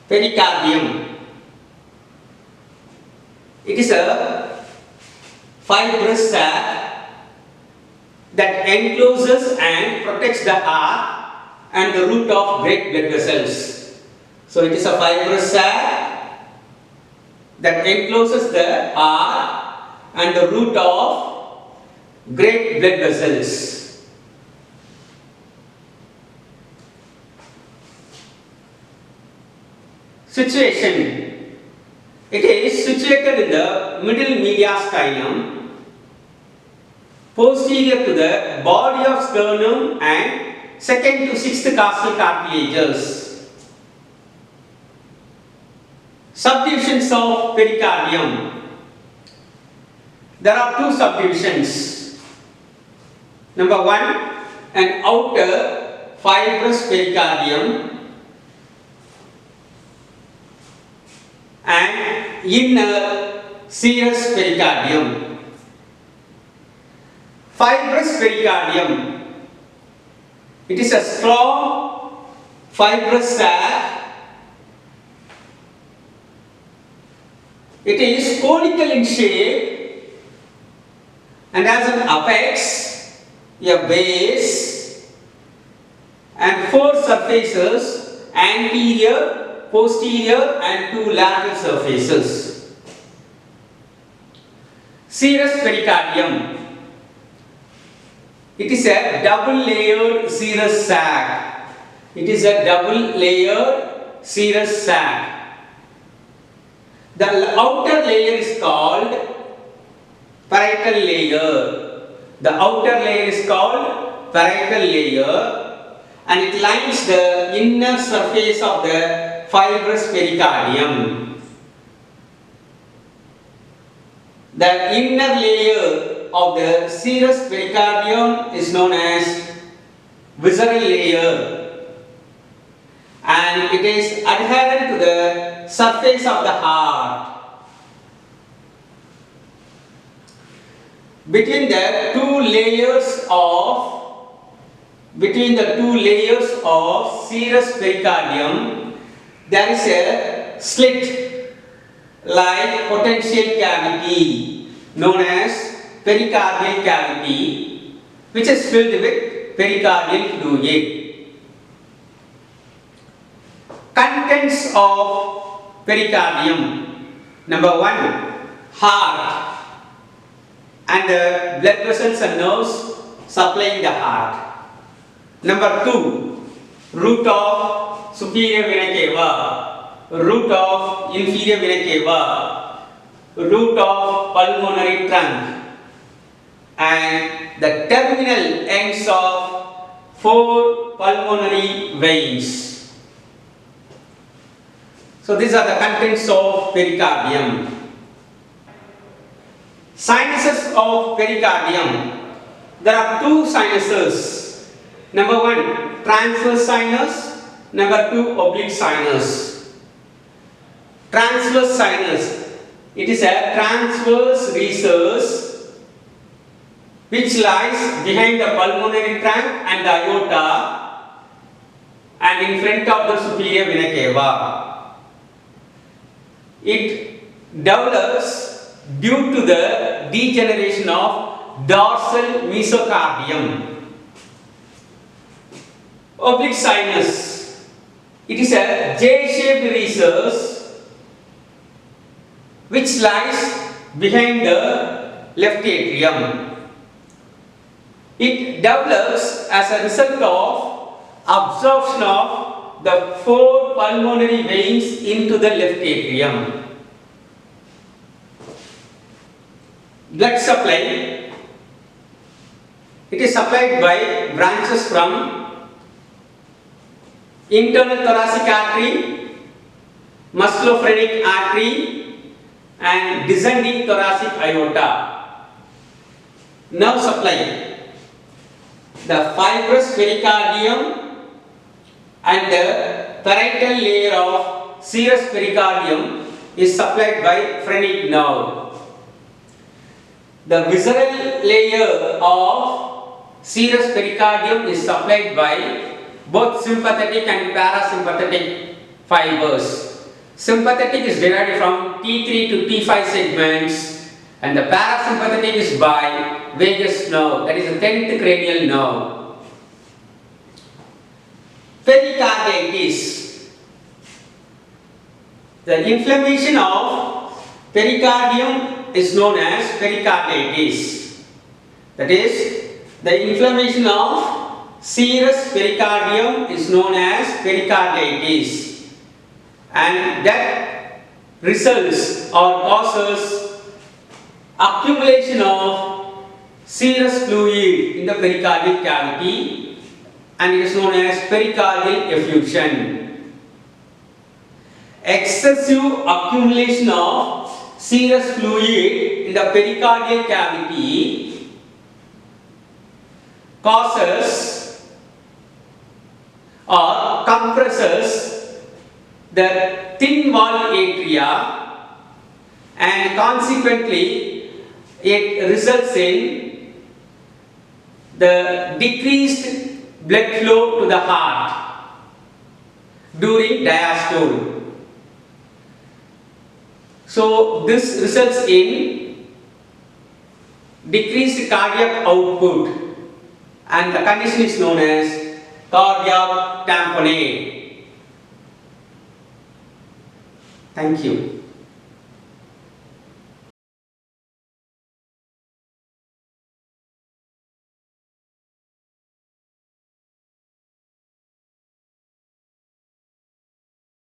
Pericardium. It is a fibrous sac that encloses and protects the heart and the root of great blood vessels. So it is a fibrous sac that encloses the heart and the root of great blood vessels. Situation. It is situated in the middle mediastinum, posterior to the body of sternum and 2nd to 6th costal cartilages. Subdivisions of pericardium. There are two subdivisions. Number 1, an outer fibrous pericardium and inner serous pericardium. Fibrous pericardium. It is a strong fibrous sac. It is conical in shape and has an apex, a base and 4 surfaces: anterior, posterior and 2 lateral surfaces. Serous pericardium. It is a double layered serous sac. It is a double layered serous sac. The outer layer is called parietal layer. The outer layer is called parietal layer and it lines the inner surface of the fibrous pericardium. The inner layer of the serous pericardium is known as visceral layer and it is adherent to the surface of the heart. Between the two layers of serous pericardium there is a slit like potential cavity known as pericardial cavity which is filled with pericardial fluid. Contents of pericardium. Number 1, heart and the blood vessels and nerves supplying the heart. Number 2, root of superior vena cava, root of inferior vena cava, root of pulmonary trunk and the terminal ends of 4 pulmonary veins. So these are the contents of pericardium. Sinuses of pericardium. There are 2 sinuses. Number 1, transverse sinus. Number 2, oblique sinus. Transverse sinus. It is a transverse recess which lies behind the pulmonary trunk and the aorta and in front of the superior vena cava. It develops due to the degeneration of dorsal mesocardium. Oblique sinus. It is a J-shaped recess which lies behind the left atrium. It develops as a result of absorption of the 4 pulmonary veins into the left atrium. Blood supply. It is supplied by branches from internal thoracic artery, musculophrenic artery and descending thoracic aorta. Nerve supply. The fibrous pericardium and the parietal layer of serous pericardium is supplied by phrenic nerve. The visceral layer of serous pericardium is supplied by both sympathetic and parasympathetic fibers. Sympathetic is derived from T3 to T5 segments, and the parasympathetic is by vagus nerve, that is the 10th cranial nerve. Pericarditis. The inflammation of pericardium is known as pericarditis. That is, the inflammation of serous pericardium is known as pericarditis, and that results or causes accumulation of serous fluid in the pericardial cavity, and it is known as pericardial effusion. Excessive accumulation of serous fluid in the pericardial cavity causes or compresses the thin walled atria, and consequently it results in the decreased blood flow to the heart during diastole. So this results in decreased cardiac output, and the condition is known as cardiac tamponade. Thank you.